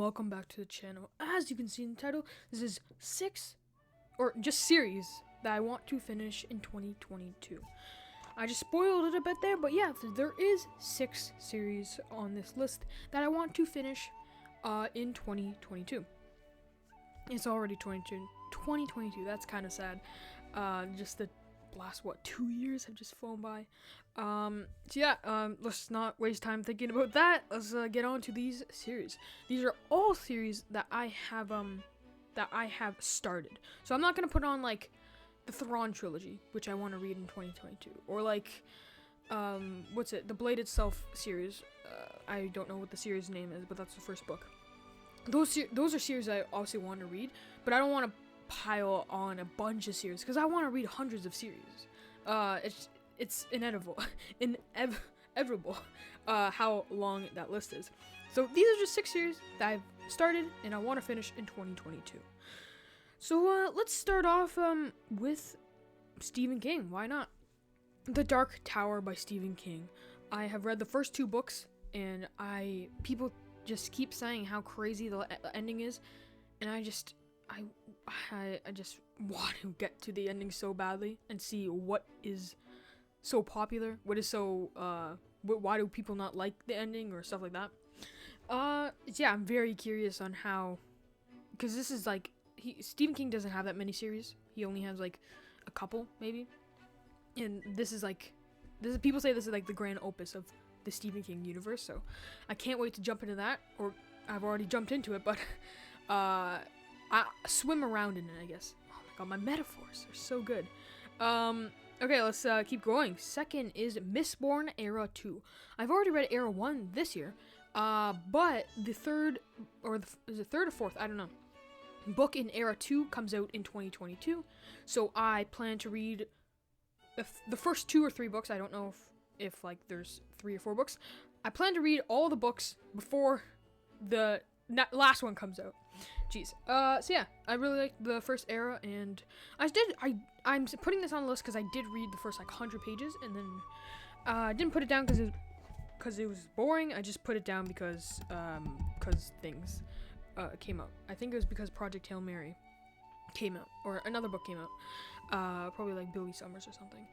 welcome back to the channel. As you can see in the title, this is 6 or just series that I want to finish in 2022. I just spoiled it a bit there, but yeah, there is 6 series on this list that I want to finish in 2022. It's already 2022. That's kind of sad. Just the last 2 years have just flown by. Let's not waste time thinking about that. Let's get on to these series. These are all series that I have started. So I'm not gonna put on like the Thrawn trilogy, which I want to read in 2022, or like the Blade Itself series. I don't know what the series name is, but that's the first book. Those are series I obviously want to read, but I don't want to pile on a bunch of series because I want to read hundreds of series. It's inevitable how long that list is. So these are just 6 series that I've started and I want to finish in 2022. So let's start off with Stephen King. Why not? The Dark Tower by Stephen King. I have read the first 2 books, and people just keep saying how crazy the ending is, and I just want to get to the ending so badly and see what is so popular, what is so why do people not like the ending or stuff like that. I'm very curious on how, because this is like Stephen King doesn't have that many series. He only has like a couple maybe, and people say this is like the grand opus of the Stephen King universe. So I can't wait to jump into that, or I've already jumped into it, but I swim around in it, I guess. Oh my god, my metaphors are so good. Okay, let's keep going. Second is Mistborn Era 2. I've already read Era 1 this year, but the third, is it third or fourth? I don't know. Book in Era 2 comes out in 2022, so I plan to read the first 2 or 3 books. I don't know if like there's 3 or 4 books. I plan to read all the books before the last one comes out. Jeez. So yeah, I really like the first era, and I'm putting this on the list because I did read the first like 100 pages, and then I didn't put it down because it was boring. I just put it down because things came out. I think it was because Project Hail Mary came out, or another book came out, probably like Billy Summers or something.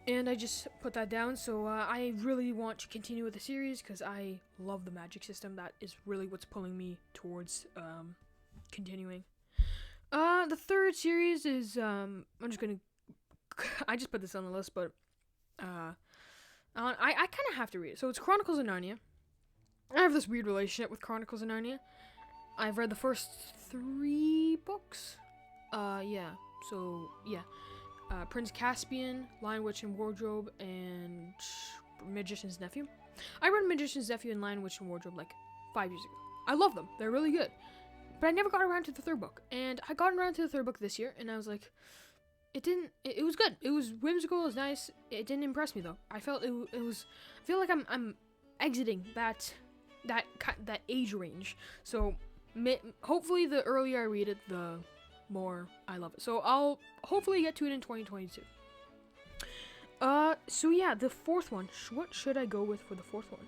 And I just put that down, so I really want to continue with the series because I love the magic system. That is really what's pulling me towards continuing. The third series is, I just put this on the list, but I kind of have to read it. So it's Chronicles of Narnia. I have this weird relationship with Chronicles of Narnia. I've read the first 3 books. Prince Caspian, Lion, Witch, and Wardrobe, and Magician's Nephew. I read Magician's Nephew and Lion, Witch, and Wardrobe like 5 years ago. I love them. They're really good. But I never got around to the 3rd book. And I got around to the 3rd book this year, and I was like, it was good. It was whimsical, it was nice. It didn't impress me, though. I feel like I'm exiting that age range. So hopefully the earlier I read it, the more I love it. So I'll hopefully get to it in 2022. So yeah, the 4th one. What should I go with for the 4th one?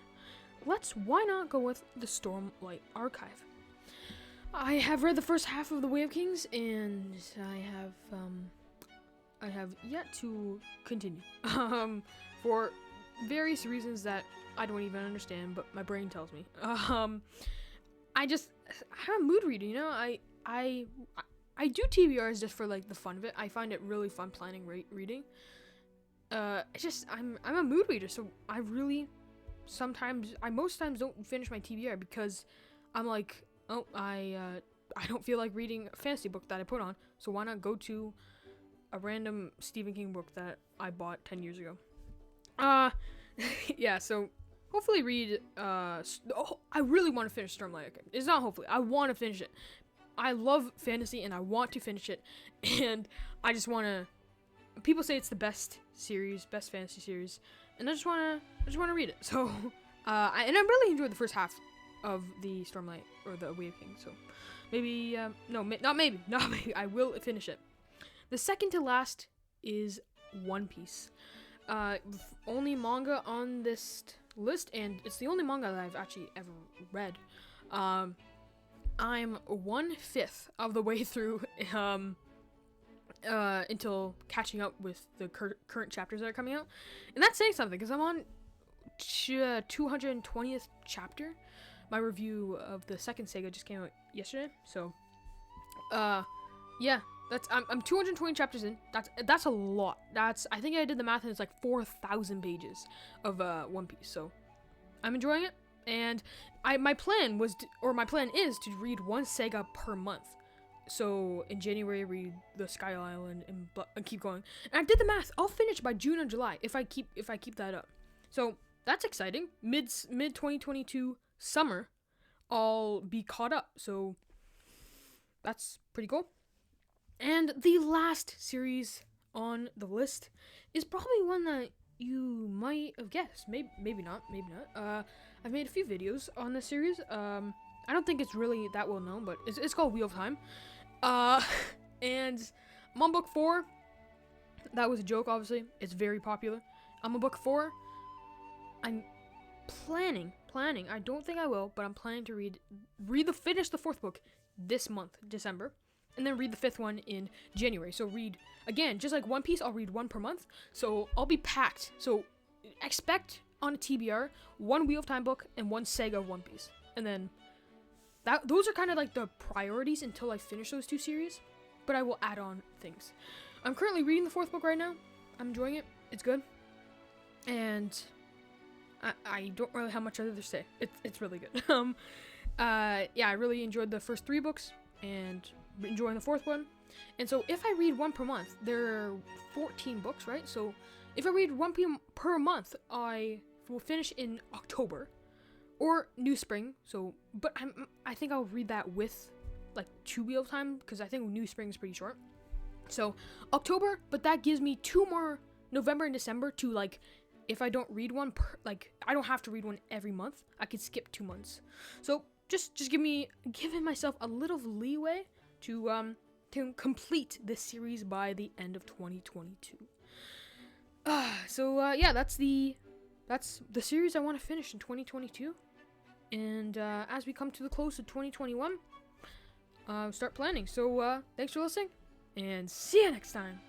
Why not go with the Stormlight Archive? I have read the first half of The Way of Kings, and I have yet to continue. For various reasons that I don't even understand, but my brain tells me. I'm a mood reader, you know. I do TBRs just for like the fun of it. I find it really fun planning reading. I'm a mood reader, so I most times don't finish my TBR because I'm like, I don't feel like reading a fantasy book that I put on, so why not go to a random Stephen King book that I bought 10 years ago. Yeah, so hopefully read I really want to finish Stormlight. It's not hopefully, I want to finish it. I love fantasy and I want to finish it, and I just want to. People say it's the best fantasy series, and I just want to read it. So, I really enjoyed the first half of the Stormlight or the Way of Kings. So, maybe not maybe, I will finish it. The second to last is One Piece. Only manga on this list, and it's the only manga that I've actually ever read. I'm 1/5 of the way through until catching up with the current chapters that are coming out, and that's saying something because I'm on 220th chapter. My review of the second saga just came out yesterday, so yeah, I'm 220 chapters in. That's a lot. I think I did the math and it's like 4,000 pages of One Piece. So I'm enjoying it, and my plan is to read one saga per month. So in January, read the Sky Island and keep going. And I did the math. I'll finish by June or July if I keep that up. So that's exciting. Mid 2022 summer, I'll be caught up. So that's pretty cool. And the last series on the list is probably one that you might have guessed. Maybe not. I've made a few videos on this series. I don't think it's really that well known, but it's called Wheel of Time. And I'm on book 4. That was a joke, obviously. It's very popular. I'm on book 4. I'm planning. I don't think I will, but I'm planning to finish the 4th book this month, December, and then read the 5th one in January. So read, again, just like One Piece, I'll read one per month. So I'll be packed. So expect on a TBR, one Wheel of Time book and one saga of One Piece. And then those are kind of like the priorities until I finish those 2 series, but I will add on things. I'm currently reading the 4th book right now. I'm enjoying it. It's good. And I don't really have much other to say. It's really good. Yeah, I really enjoyed the first 3 books and enjoying the 4th one. And so if I read one per month, there are 14 books, right? So if I read one per month, I will finish in October or New Spring. So, but I think I'll read that with like 2 Wheel of Time because I think New Spring is pretty short. So October, but that gives me 2 more, November and December, to like, if I don't read one I don't have to read one every month. I could skip 2 months. So just giving myself a little leeway to complete this series by the end of 2022. Yeah, that's the series I want to finish in 2022. And as we come to the close of 2021, start planning. So thanks for listening, and see you next time.